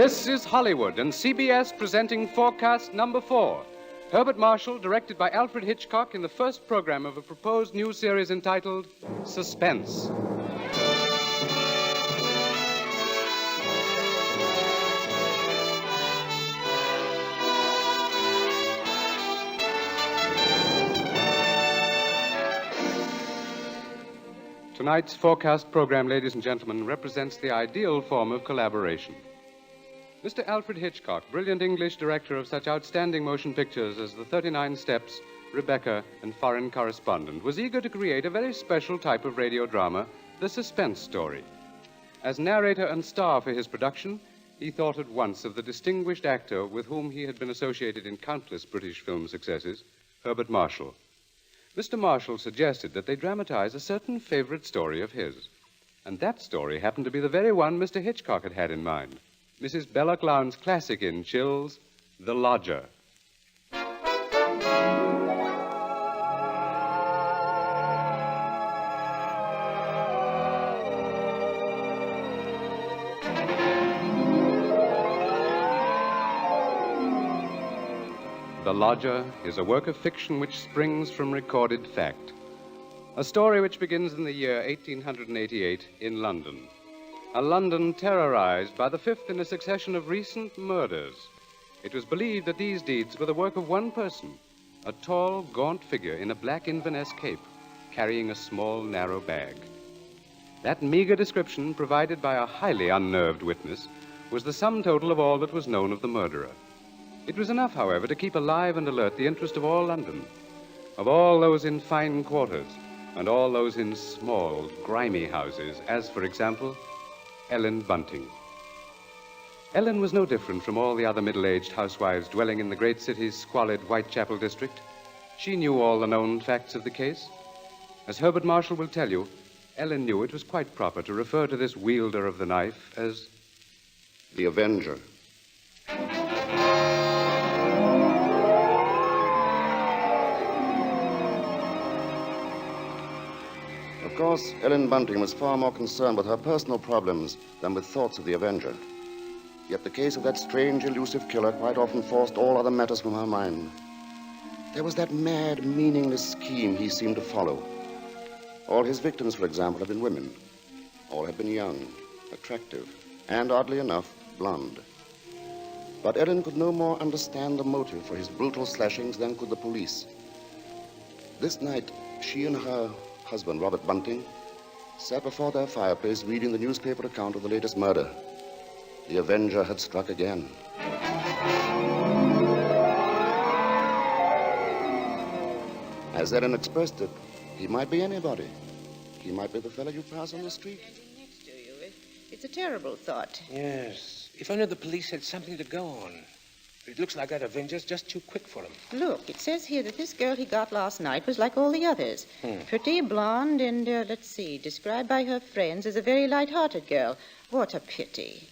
This is Hollywood and CBS presenting Forecast Number 4. Herbert Marshall, directed by Alfred Hitchcock in the first program of a proposed new series entitled Suspense. Tonight's Forecast program, ladies and gentlemen, represents the ideal form of collaboration. Mr. Alfred Hitchcock, brilliant English director of such outstanding motion pictures as The 39 Steps, Rebecca, and Foreign Correspondent, was eager to create a very special type of radio drama, the suspense story. As narrator and star for his production, he thought at once of the distinguished actor with whom he had been associated in countless British film successes, Herbert Marshall. Mr. Marshall suggested that they dramatize a certain favorite story of his. And that story happened to be the very one Mr. Hitchcock had in mind. Mrs. Belloc Lowndes' classic in Chills, The Lodger. The Lodger is a work of fiction which springs from recorded fact. A story which begins in the year 1888 in London. A London terrorized by the fifth in a succession of recent murders. It was believed that these deeds were the work of one person, a tall, gaunt figure in a black Inverness cape, carrying a small, narrow bag. That meager description, provided by a highly unnerved witness, was the sum total of all that was known of the murderer. It was enough, however, to keep alive and alert the interest of all London, of all those in fine quarters, and all those in small, grimy houses, as, for example, Ellen Bunting. Ellen was no different from all the other middle-aged housewives dwelling in the great city's squalid Whitechapel district. She knew all the known facts of the case. As Herbert Marshall will tell you, Ellen knew it was quite proper to refer to this wielder of the knife as the Avenger. Of course, Ellen Bunting was far more concerned with her personal problems than with thoughts of the Avenger. Yet the case of that strange, elusive killer quite often forced all other matters from her mind. There was that mad, meaningless scheme he seemed to follow. All his victims, for example, had been women. All had been young, attractive, and, oddly enough, blonde. But Ellen could no more understand the motive for his brutal slashings than could the police. This night, she and her husband, Robert Bunting, sat before their fireplace reading the newspaper account of the latest murder. The Avenger had struck again. As Ellen expressed it, he might be anybody. He might be the fellow you pass on the street. Next to you. It's a terrible thought. Yes. If only the police had something to go on. But it looks like that Avenger's just too quick for him. Look, it says here that this girl he got last night was like all the others. Pretty, blonde, and, described by her friends as a very light-hearted girl. What a pity.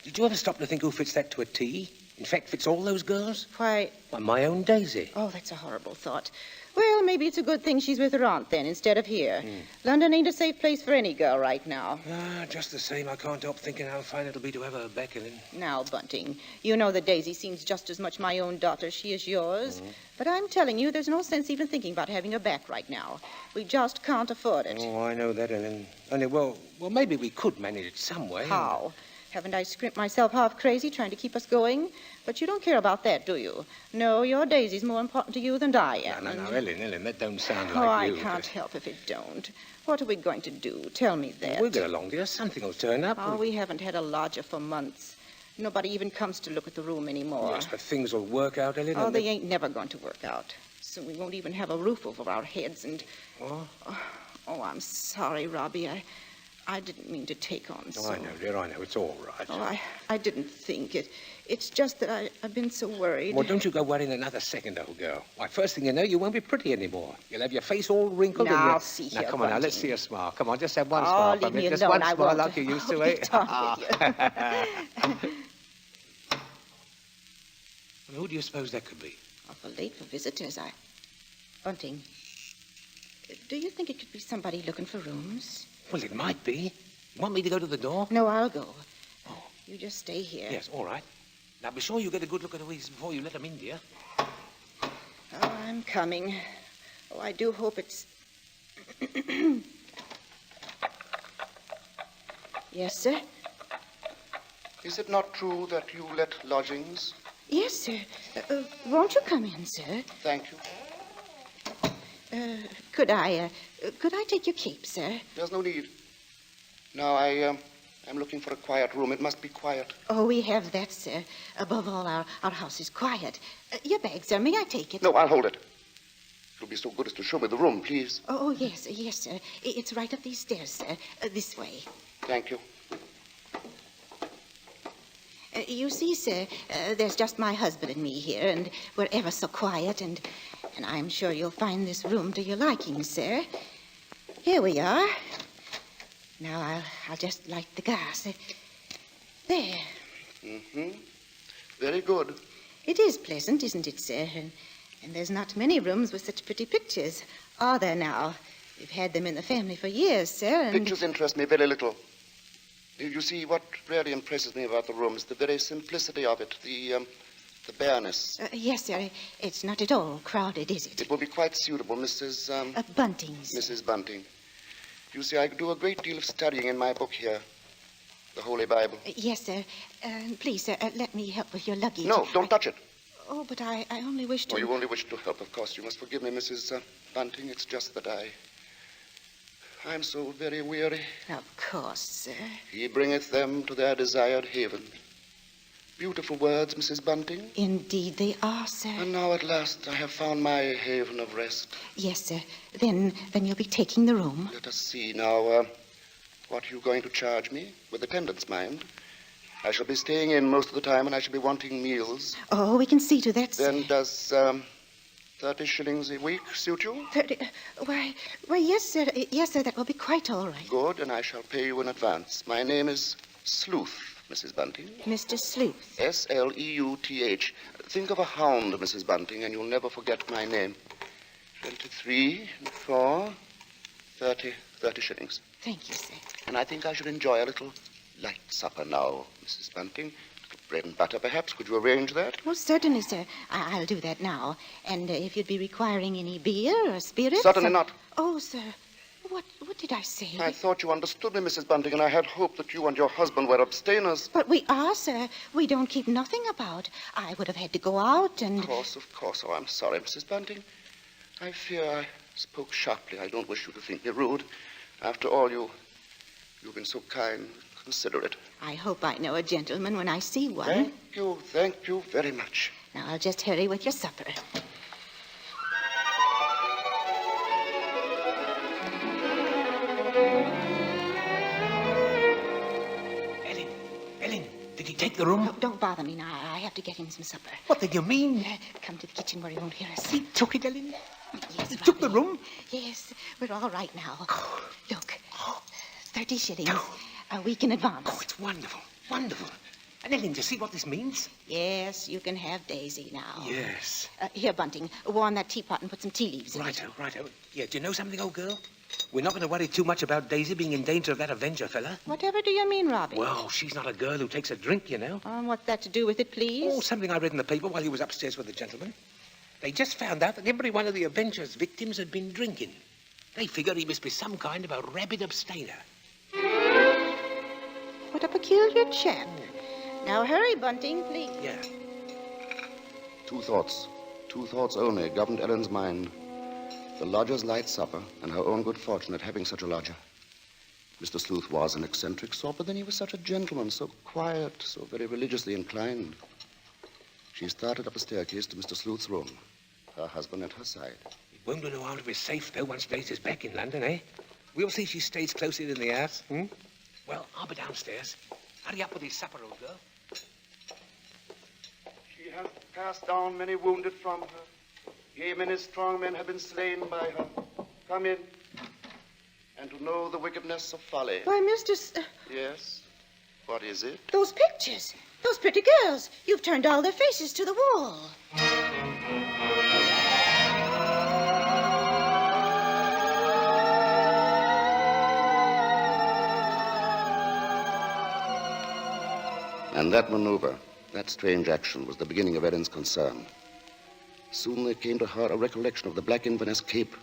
Did you ever stop to think who fits that to a T? In fact, fits all those girls? Why, my own Daisy. Oh, that's a horrible thought. Well, maybe it's a good thing she's with her aunt, then, instead of here. London ain't a safe place for any girl right now. Just the same, I can't help thinking how fine it'll be to have her back in. Now, Bunting, you know that Daisy seems just as much my own daughter as she is yours. But I'm telling you, there's no sense even thinking about having her back right now. We just can't afford it. Oh, I know that, Ellen. Only, well, maybe we could manage it some way. How? Haven't I scrimped myself half crazy trying to keep us going? But you don't care about that, do you? No, your Daisy's more important to you than I am. No, Ellen, that don't sound like you. Oh, I can't help if it don't. What are we going to do? Tell me that. We'll get along, dear. Something will turn up. Oh, we haven't had a lodger for months. Nobody even comes to look at the room anymore. Yes, but things will work out, Ellen. Oh, they ain't never going to work out. Soon we won't even have a roof over our heads and... What? Oh, I'm sorry, Robbie. I didn't mean to take on so... Oh, I know, dear, I know. It's all right. Oh, I didn't think it. It's just that I've been so worried. Well, don't you go worrying another second, old girl. Why, first thing you know, you won't be pretty anymore. You'll have your face all wrinkled and Now, see Now, here, come on, Bunting. now, let's see a smile. Come on, just have one smile. Leave me just alone. one I smile won't. like you used to, I'll eh? be done with you. Who do you suppose that could be? Awful late for visitors. Bunting, do you think it could be somebody looking for rooms? Well, it might be. Want me to go to the door? No, I'll go. You just stay here. Yes, all right. Now, be sure you get a good look at Louise before you let them in, dear. Oh, I'm coming. Oh, I do hope it's... Yes, sir? Is it not true that you let lodgings? Yes, sir. Won't you come in, sir? Thank you. Could I take your cape, sir? There's no need. Now, I'm looking for a quiet room. It must be quiet. Oh, we have that, sir. Above all, our house is quiet. Your bag, sir. May I take it? No, I'll hold it. You'll be so good as to show me the room, please. Oh, yes, sir. It's right up these stairs, sir. This way. Thank you. You see, sir, there's just my husband and me here, and we're ever so quiet, and I'm sure you'll find this room to your liking, sir. Here we are. Now, I'll just light the gas. There. Mm-hmm. Very good. It is pleasant, isn't it, sir? And there's not many rooms with such pretty pictures, are there now? We've had them in the family for years, sir, and... Pictures interest me very little. You see, what really impresses me about the room is the very simplicity of it, the bareness. Yes, sir. It's not at all crowded, is it? It will be quite suitable, Mrs. Bunting's. Mrs. Bunting. You see, I do a great deal of studying in my book here, the Holy Bible. Yes, sir. Please, sir, let me help with your luggage. No, don't touch it. Oh, but I only wish to... Oh, you only wish to help, of course. You must forgive me, Mrs. Bunting. It's just that I'm so very weary. Of course, sir. He bringeth them to their desired haven. Beautiful words, Mrs. Bunting. Indeed they are, sir. And now at last I have found my haven of rest. Yes, sir. Then you'll be taking the room. Let us see now. What are you going to charge me? With attendance, mind. I shall be staying in most of the time, and I shall be wanting meals. Oh, we can see to that, sir. Then does 30 shillings a week suit you? 30... Why, yes, sir. Yes, sir, that will be quite all right. Good, and I shall pay you in advance. My name is Sleuth, Mrs. Bunting. Mr. Sleuth. Sleuth. Think of a hound, Mrs. Bunting, and you'll never forget my name. 23, 4, 30 shillings. Thank you, sir. And I think I should enjoy a little light supper now, Mrs. Bunting. A little bread and butter, perhaps. Could you arrange that? Oh, certainly, sir. I'll do that now. And if you'd be requiring any beer or spirits... Certainly not. Oh, sir. What did I say? I thought you understood me, Mrs. Bunting, and I had hoped that you and your husband were abstainers. But we are, sir. We don't keep nothing about. I would have had to go out and... Of course. Oh, I'm sorry, Mrs. Bunting. I fear I spoke sharply. I don't wish you to think me rude. After all, you've been so kind, considerate. I hope I know a gentleman when I see one. Thank you very much. Now, I'll just hurry with your supper. Ellen, did he take the room? No, don't bother me now. I have to get him some supper. What did you mean? Come to the kitchen where he won't hear us. He took it, Ellen? Yes, He took the room? Yes, we're all right now. Look, 30 shillings. A week in advance. Oh, it's wonderful. Wonderful. And Ellen, do you see what this means? Yes, you can have Daisy now. Yes. Here, Bunting, warm that teapot and put some tea leaves in it. Righto. Yeah, do you know something, old girl? We're not going to worry too much about Daisy being in danger of that Avenger fella. Whatever do you mean, Robbie? Well, she's not a girl who takes a drink, you know. What's that to do with it, please? Oh, something I read in the paper while he was upstairs with the gentleman. They just found out that every one of the Avenger's victims had been drinking. They figured he must be some kind of a rabid abstainer. What a peculiar chap. Now hurry, Bunting, please. Yeah. Two thoughts only governed Ellen's mind. The lodger's light supper and her own good fortune at having such a lodger. Mr. Sleuth was an eccentric sort, but then he was such a gentleman, so quiet, so very religiously inclined. She started up a staircase to Mr. Sleuth's room, her husband at her side. It won't do no harm to be safe, though, once Daisy's back in London, eh? We'll see she stays closer in the house, Well, I'll be downstairs. Hurry up with his supper, old girl. She hath cast down many wounded from her. Yea, many strong men have been slain by her. Come in, and to know the wickedness of folly. Why, Mr. Yes? What is it? Those pictures. Those pretty girls. You've turned all their faces to the wall. And that maneuver, that strange action, was the beginning of Ellen's concern. Soon there came to her a recollection of the black Inverness cape,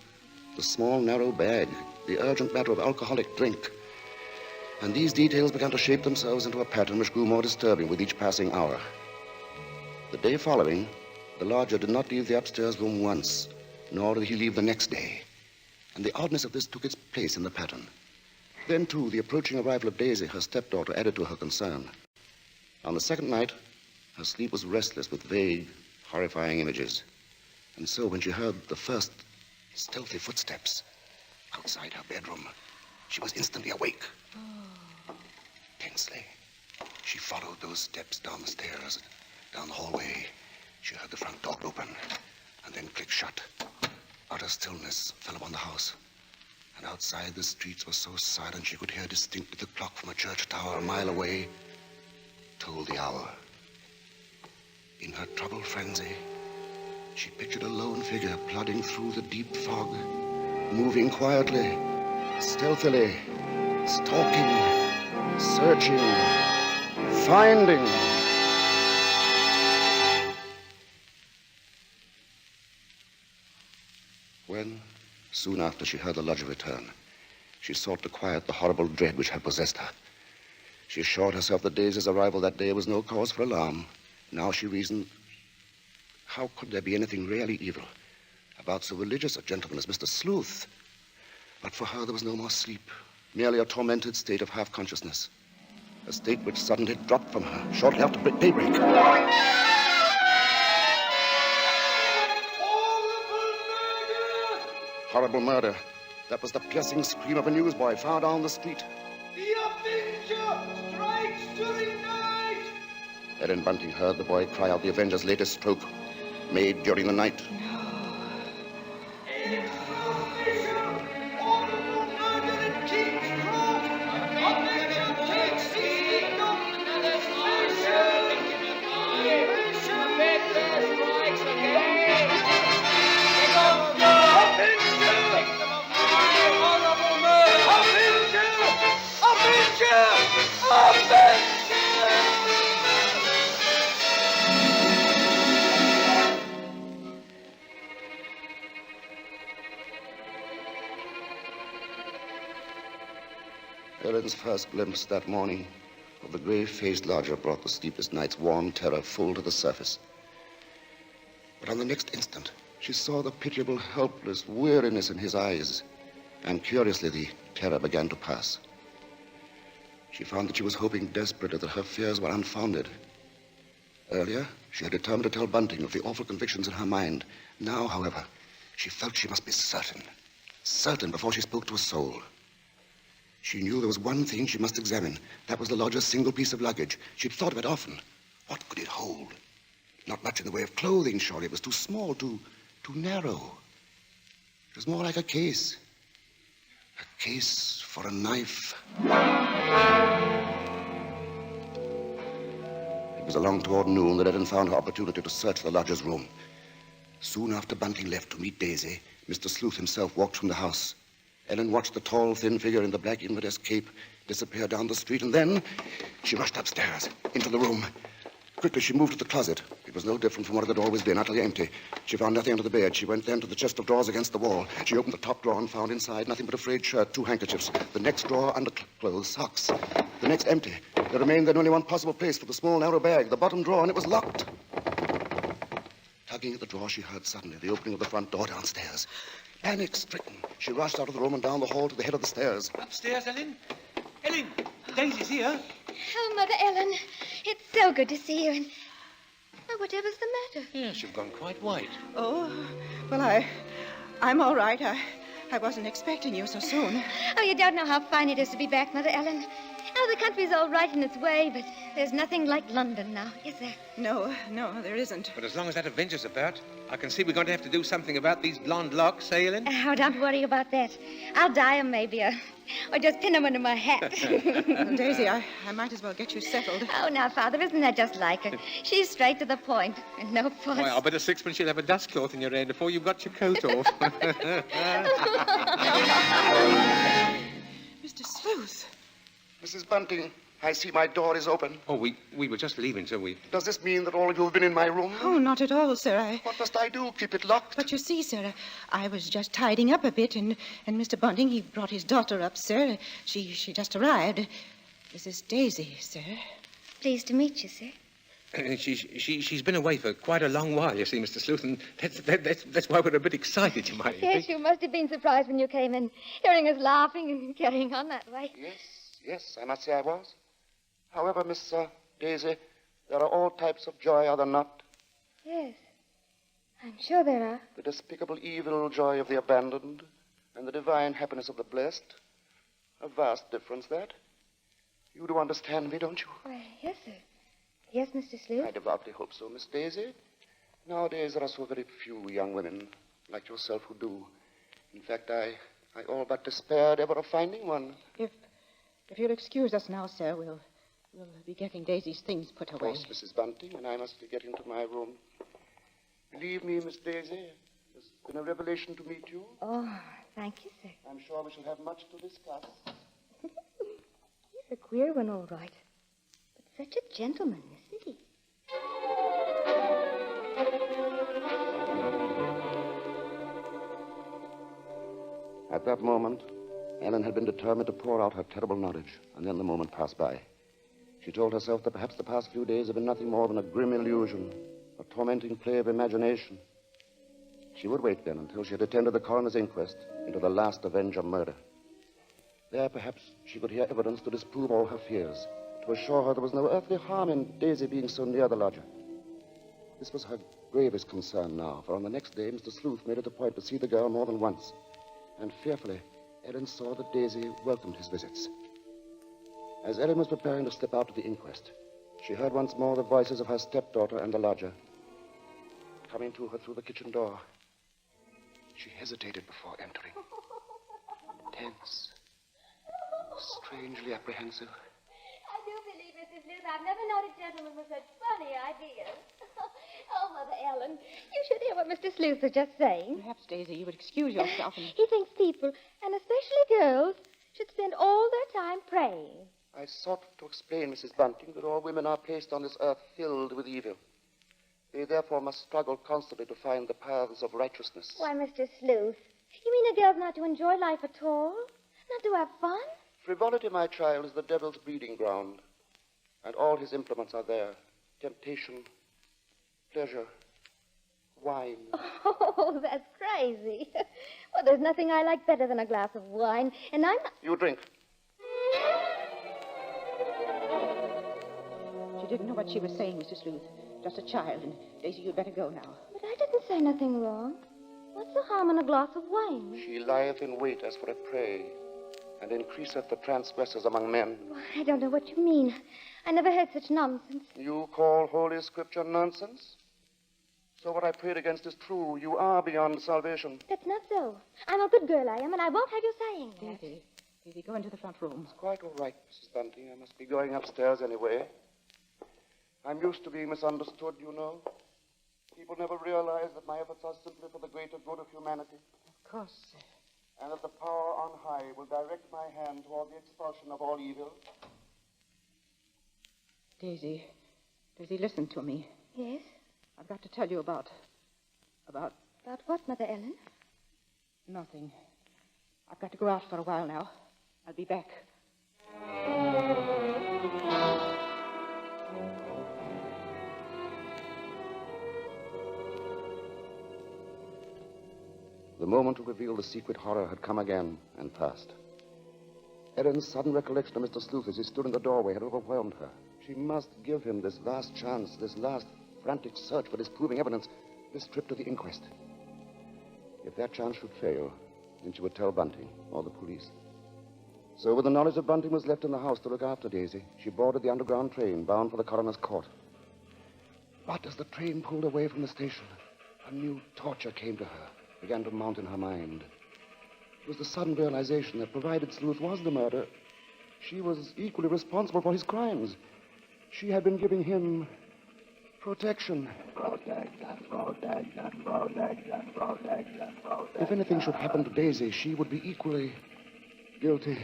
the small, narrow bag, the urgent matter of alcoholic drink. And these details began to shape themselves into a pattern which grew more disturbing with each passing hour. The day following, the lodger did not leave the upstairs room once, nor did he leave the next day. And the oddness of this took its place in the pattern. Then, too, the approaching arrival of Daisy, her stepdaughter, added to her concern. On the second night, her sleep was restless with vague, horrifying images. And so when she heard the first stealthy footsteps outside her bedroom, she was instantly awake. Tensely, she followed those steps down the stairs, down the hallway. She heard the front door open and then click shut. Utter stillness fell upon the house. And outside, the streets were so silent she could hear distinctly the clock from a church tower a mile away tolled the hour. In her troubled frenzy, she pictured a lone figure plodding through the deep fog, moving quietly, stealthily, stalking, searching, finding. When, soon after she heard the lodger return, she sought to quiet the horrible dread which had possessed her. She assured herself that Daisy's arrival that day was no cause for alarm. Now she reasoned, how could there be anything really evil about so religious a gentleman as Mr. Sleuth? But for her there was no more sleep, merely a tormented state of half-consciousness, a state which suddenly dropped from her shortly after daybreak. Horrible murder. That was the piercing scream of a newsboy far down the street. The Avenger strikes during night! Ellen Bunting heard the boy cry out the Avenger's latest stroke, made during the night. Ellen's first glimpse that morning of the grave-faced lodger brought the sleepless night's warm terror full to the surface. But on the next instant, she saw the pitiable, helpless weariness in his eyes, and curiously the terror began to pass. She found that she was hoping desperately that her fears were unfounded. Earlier, she had determined to tell Bunting of the awful convictions in her mind. Now, however, she felt she must be certain before she spoke to a soul. She knew there was one thing she must examine. That was the lodger's single piece of luggage. She'd thought of it often. What could it hold? Not much in the way of clothing, surely. It was too small, too narrow. It was more like a case. A case for a knife. It was along toward noon that Ellen found her opportunity to search the lodger's room. Soon after Bunting left to meet Daisy, Mr. Sleuth himself walked from the house. Ellen watched the tall, thin figure in the black Inverness cape disappear down the street, and then she rushed upstairs, into the room. Quickly, she moved to the closet. It was no different from what it had always been, utterly empty. She found nothing under the bed. She went then to the chest of drawers against the wall. She opened the top drawer and found inside nothing but a frayed shirt, 2 handkerchiefs. The next drawer, underclothes, socks. The next empty. There remained then only one possible place for the small, narrow bag, the bottom drawer, and it was locked. Tugging at the drawer, she heard suddenly the opening of the front door downstairs. Panic-stricken, she rushed out of the room and down the hall to the head of the stairs. Upstairs, Ellen? Ellen, Daisy's here. Oh, Mother Ellen, it's so good to see you. And whatever's the matter? Yes, you've gone quite white. Oh, well, I'm all right. I wasn't expecting you so soon. Oh, you don't know how fine it is to be back, Mother Ellen. Oh, the country's all right in its way, but there's nothing like London now, is there? No, there isn't. But as long as that Avenger's about, I can see we're going to have to do something about these blonde locks, eh, Ellen? Oh, don't worry about that. I'll dye 'em maybe, or just pin 'em under my hat. Daisy, I might as well get you settled. Oh, now, Father, isn't that just like her? She's straight to the point, and no fuss. Why, I'll bet a sixpence you'll have a dust cloth in your hand before you've got your coat off. Mr. Sleuth. Mrs. Bunting, I see my door is open. Oh, we were just leaving, so we... Does this mean that all of you have been in my room? Oh, not at all, sir. What must I do? Keep it locked? But you see, sir, I was just tidying up a bit, and Mr. Bunting, he brought his daughter up, sir. She just arrived. This is Daisy, sir. Pleased to meet you, sir. She's been away for quite a long while, you see, Mr. Sleuth, and that's why we're a bit excited, you might Yes, think. you must have been surprised when you came in, hearing us laughing and carrying on that way. Yes, I must say I was. However, Miss Daisy, there are all types of joy, are there not? Yes, I'm sure there are. The despicable evil joy of the abandoned and the divine happiness of the blessed. A vast difference, that. You do understand me, don't you? Why, yes, sir. Yes, Mr. Sleuth. I devoutly hope so, Miss Daisy. Nowadays, there are so very few young women like yourself who do. In fact, I all but despaired ever of finding one. If you'll excuse us now, sir, we'll be getting Daisy's things put away. Of course, Mrs. Bunting, and I must get into my room. Believe me, Miss Daisy, it's been a revelation to meet you. Oh, thank you, sir. I'm sure we shall have much to discuss. He's a queer one, all right. But such a gentleman, isn't he? At that moment, Ellen had been determined to pour out her terrible knowledge, and then the moment passed by. She told herself that perhaps the past few days had been nothing more than a grim illusion, a tormenting play of imagination. She would wait then until she had attended the coroner's inquest into the last Avenger murder. There, perhaps, she could hear evidence to disprove all her fears, to assure her there was no earthly harm in Daisy being so near the lodger. This was her gravest concern now, for on the next day, Mr. Sleuth made it a point to see the girl more than once. And fearfully, Ellen saw that Daisy welcomed his visits. As Ellen was preparing to slip out to the inquest, she heard once more the voices of her stepdaughter and the lodger coming to her through the kitchen door. She hesitated before entering. Tense. Strangely apprehensive. I do believe, Mr. Sleuth, I've never known a gentleman with such funny ideas. Oh, Mother Ellen, you should hear what Mr. Sleuth was just saying. Perhaps, Daisy, you would excuse yourself and... He thinks people, and especially girls, should spend all their time praying. I sought to explain, Mrs. Bunting, that all women are placed on this earth filled with evil. They therefore must struggle constantly to find the paths of righteousness. Why, Mr. Sleuth, you mean a girl's not to enjoy life at all? Not to have fun? Frivolity, my child, is the devil's breeding ground, and all his implements are there. Temptation, pleasure, wine. Oh, that's crazy. Well, there's nothing I like better than a glass of wine, and I'm not... You drink. She didn't know what she was saying, Mr. Sleuth. Just a child, and Daisy, you'd better go now. But I didn't say nothing wrong. What's the harm in a glass of wine? She lieth in wait as for a prey, and increaseth the transgressors among men. Well, I don't know what you mean. I never heard such nonsense. You call Holy Scripture nonsense? So what I prayed against is true. You are beyond salvation. That's not so. I'm a good girl, I am, and I won't have you saying that. Daisy, go into the front room. It's quite all right, Mrs. Bunting. I must be going upstairs anyway. I'm used to being misunderstood, you know. People never realize that my efforts are simply for the greater good of humanity. Of course, sir. And that the power on high will direct my hand toward the expulsion of all evil. Daisy, listen to me. Yes? I've got to tell you about... About what, Mother Ellen? Nothing. I've got to go out for a while now. I'll be back. The moment to reveal the secret horror had come again and passed. Ellen's sudden recollection of Mr. Sleuth as he stood in the doorway had overwhelmed her. She must give him this last chance, this last frantic search for disproving evidence, this trip to the inquest. If that chance should fail, then she would tell Bunting or the police. So with the knowledge that Bunting was left in the house to look after Daisy, she boarded the underground train bound for the coroner's court. But as the train pulled away from the station, a new torture came to her, began to mount in her mind. It was the sudden realization that provided Sleuth was the murderer, she was equally responsible for his crimes. She had been giving him protection. If anything should happen to Daisy, she would be equally guilty.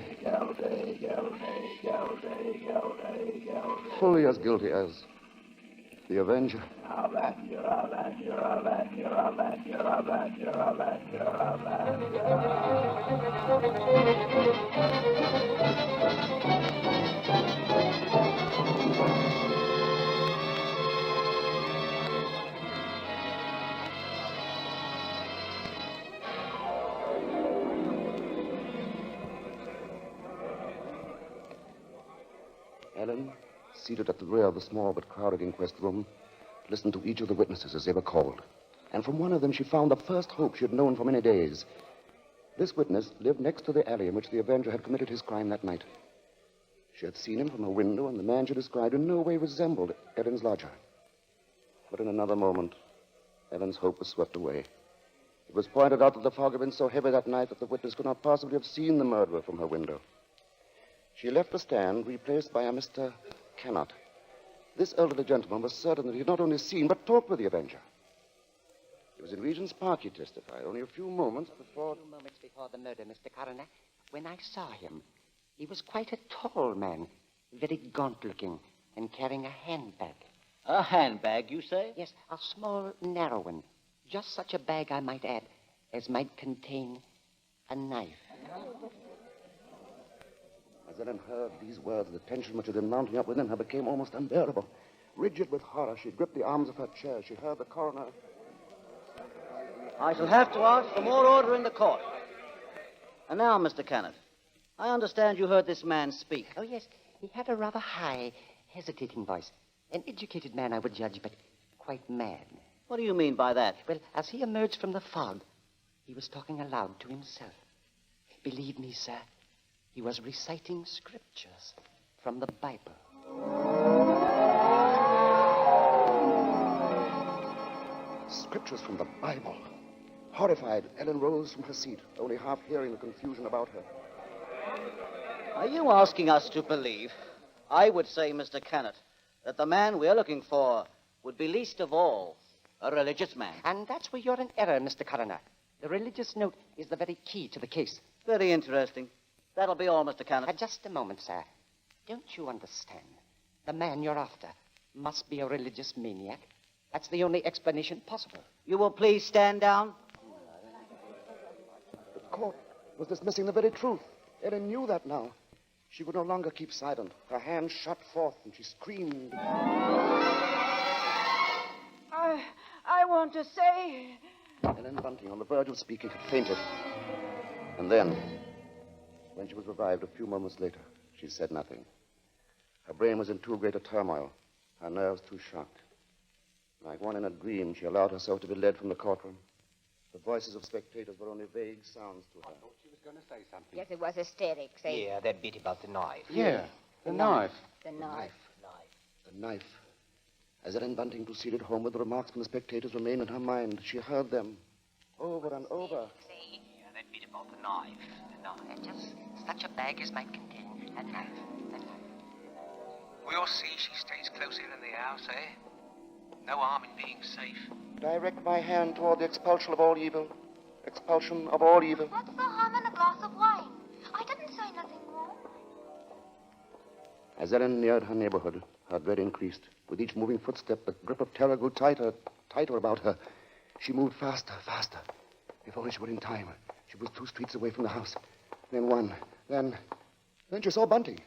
Fully as guilty as the Avenger. Ellen, seated at the rear of the small but crowded inquest room, listened to each of the witnesses as they were called. And from one of them she found the first hope she had known for many days. This witness lived next to the alley in which the Avenger had committed his crime that night. She had seen him from her window, and the man she described in no way resembled Ellen's lodger. But in another moment, Ellen's hope was swept away. It was pointed out that the fog had been so heavy that night that the witness could not possibly have seen the murderer from her window. She left the stand, replaced by a Mr. Cannot. This elderly gentleman was certain that he had not only seen, but talked with the Avenger. It was in Regent's Park, he testified, only a few moments before the murder, Mr. Coroner. When I saw him, he was quite a tall man, very gaunt-looking, and carrying a handbag. A handbag, you say? Yes, a small, narrow one. Just such a bag, I might add, as might contain a knife. As Ellen heard these words, the tension which had been mounting up within her became almost unbearable. Rigid with horror, she gripped the arms of her chair. She heard the coroner. I shall have to ask for more order in the court. And now, Mr. Cannot, I understand you heard this man speak. Oh, yes. He had a rather high, hesitating voice. An educated man, I would judge, but quite mad. What do you mean by that? Well, as he emerged from the fog, he was talking aloud to himself. Believe me, sir, he was reciting scriptures from the Bible. Scriptures from the Bible. Horrified, Ellen rose from her seat, only half hearing the confusion about her. Are you asking us to believe, I would say, Mr. Cannot, that the man we're looking for would be least of all a religious man? And that's where you're in error, Mr. Coroner. The religious note is the very key to the case. Very interesting. That'll be all, Mr. Cannot. Just a moment, sir. Don't you understand? The man you're after must be a religious maniac. That's the only explanation possible. You will please stand down. The court was dismissing the very truth. Ellen knew that now. She could no longer keep silent. Her hands shot forth, and she screamed. I want to say... Ellen Bunting, on the verge of speaking, had fainted. And then, when she was revived a few moments later, she said nothing. Her brain was in too great a turmoil, her nerves too shocked. Like one in a dream, she allowed herself to be led from the courtroom. The voices of spectators were only vague sounds to her. I thought she was going to say something. Yes, it was hysterics, eh? Yeah, that bit about the knife. Yeah, the knife. The knife. The knife. As Ellen Bunting proceeded homeward, the remarks from the spectators remained in her mind. She heard them over and over. Yeah, that bit about the knife. And just such a bag as might contain a knife. We'll see she stays close in the house, eh? No harm in being safe. Direct my hand toward the expulsion of all evil. Expulsion of all evil. What's the harm in a glass of wine? I didn't say nothing wrong. As Ellen neared her neighborhood, her dread increased. With each moving footstep, the grip of terror grew tighter, tighter about her. She moved faster, faster. If only she were in time. She was 2 streets away from the house. Then one. Then she saw Bunting.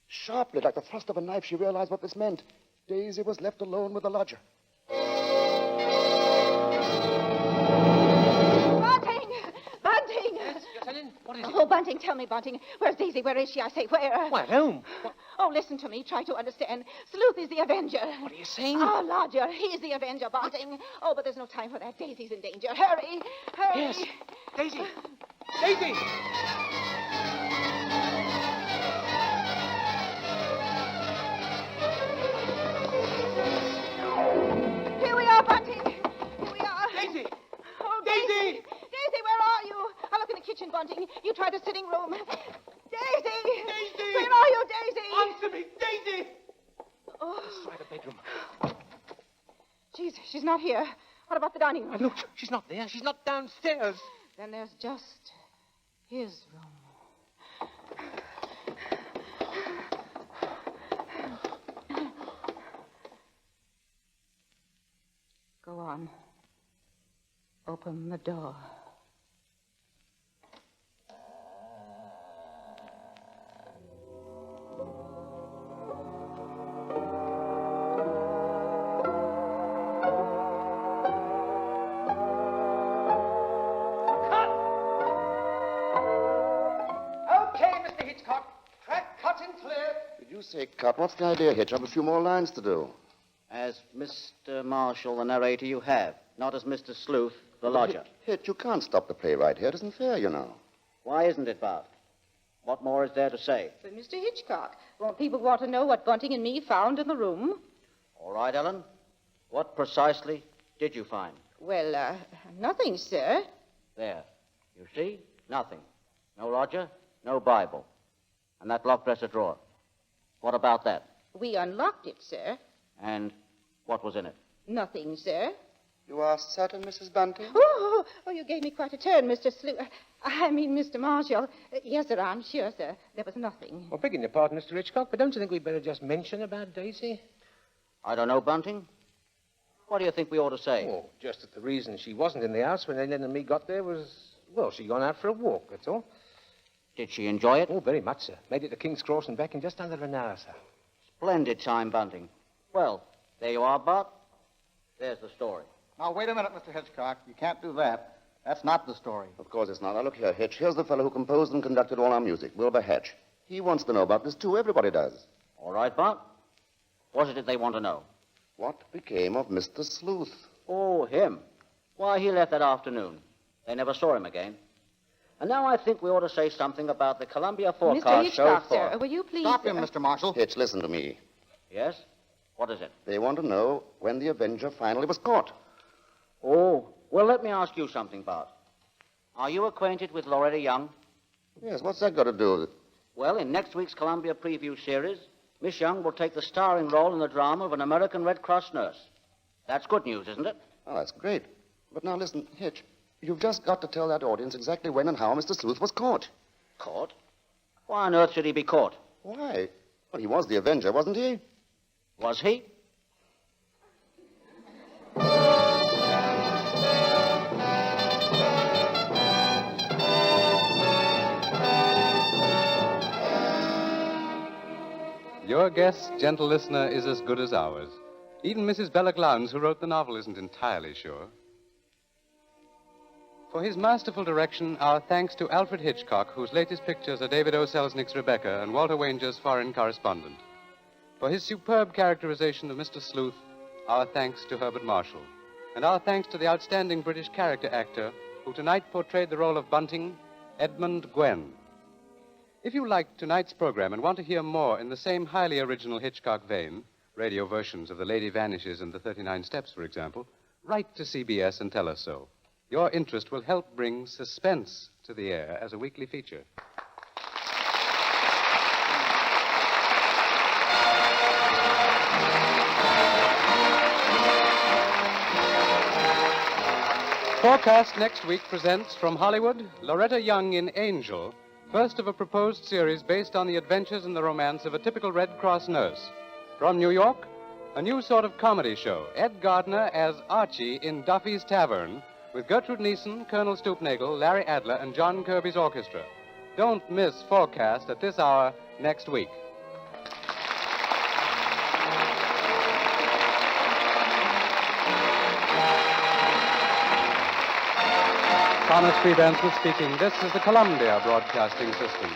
Sharply, like the thrust of a knife, she realized what this meant. Daisy was left alone with the lodger. Bunting! Yes, Ellen? What is it? Oh, Bunting, tell me, Bunting. Where's Daisy? Where is she? I say, where? Why, at home. Oh, listen to me. Try to understand. Sleuth is the Avenger. What are you saying? Our lodger. He's the Avenger, Bunting. Oh, but there's no time for that. Daisy's in danger. Hurry! Hurry! Yes. Daisy! Daisy! Here we are, Bunting. Here we are. Daisy! Oh, Daisy! Daisy, where are you? I'll look in the kitchen, Bunting. You try the sitting room. Daisy! Daisy! Where are you, Daisy? Answer me! Daisy! Oh, Try the bedroom. she's not here. What about the dining room? Look, she's not there. She's not downstairs. Then there's just his room. Go on. Open the door. You say cut. What's the idea, Hitch? I have a few more lines to do. As Mr. Marshall, the narrator, you have. Not as Mr. Sleuth, the lodger. Hitch, you can't stop the play right here. It isn't fair, you know. Why isn't it, Bart? What more is there to say? But, Mr. Hitchcock, won't people want to know what Bunting and me found in the room? All right, Ellen. What precisely did you find? Well, nothing, sir. There. You see? Nothing. No lodger, no Bible. And that locked dresser drawer. What about that? We unlocked it, sir. And what was in it? Nothing, sir. You are certain, Mrs. Bunting? Oh, you gave me quite a turn, Mr. Mr. Marshall. Yes, sir, I'm sure, sir. There was nothing. Well, begging your pardon, Mr. Hitchcock, but don't you think we'd better just mention about Daisy? I don't know, Bunting. What do you think we ought to say? Oh, just that the reason she wasn't in the house when Ellen and me got there was, well, she'd gone out for a walk, that's all. Did she enjoy it? Oh, very much, sir. Made it to King's Cross and back in just under an hour, sir. Splendid time, Bunting. Well, there you are, Bart. There's the story. Now, wait a minute, Mr. Hitchcock. You can't do that. That's not the story. Of course it's not. Now, look here, Hitch. Here's the fellow who composed and conducted all our music, Wilbur Hatch. He wants to know about this, too. Everybody does. All right, Bart. What is it they want to know? What became of Mr. Sleuth? Oh, him. Why, he left that afternoon. They never saw him again. And now I think we ought to say something about the Columbia forecast Mr. Hitchcock, show for... sir, will you please... Stop him, Mr. Marshall. Hitch, listen to me. Yes? What is it? They want to know when the Avenger finally was caught. Oh, well, let me ask you something, Bart. Are you acquainted with Loretta Young? Yes, what's that got to do with it? Well, in next week's Columbia preview series, Miss Young will take the starring role in the drama of an American Red Cross nurse. That's good news, isn't it? Oh, that's great. But now listen, Hitch, you've just got to tell that audience exactly when and how Mr. Sleuth was caught. Caught? Why on earth should he be caught? Why? Well, he was the Avenger, wasn't he? Was he? Your guess, gentle listener, is as good as ours. Even Mrs. Belloc Lowndes, who wrote the novel, isn't entirely sure. For his masterful direction, our thanks to Alfred Hitchcock, whose latest pictures are David O. Selznick's Rebecca and Walter Wanger's Foreign Correspondent. For his superb characterization of Mr. Sleuth, our thanks to Herbert Marshall. And our thanks to the outstanding British character actor who tonight portrayed the role of Bunting, Edmund Gwenn. If you liked tonight's program and want to hear more in the same highly original Hitchcock vein, radio versions of The Lady Vanishes and The 39 Steps, for example, write to CBS and tell us so. Your interest will help bring Suspense to the air as a weekly feature. Forecast next week presents from Hollywood, Loretta Young in Angel, first of a proposed series based on the adventures and the romance of a typical Red Cross nurse. From New York, a new sort of comedy show, Ed Gardner as Archie in Duffy's Tavern, with Gertrude Neeson, Colonel Stoopnagle, Larry Adler, and John Kirby's orchestra. Don't miss Forecast at this hour next week. Thomas Freebanson speaking. This is the Columbia Broadcasting System.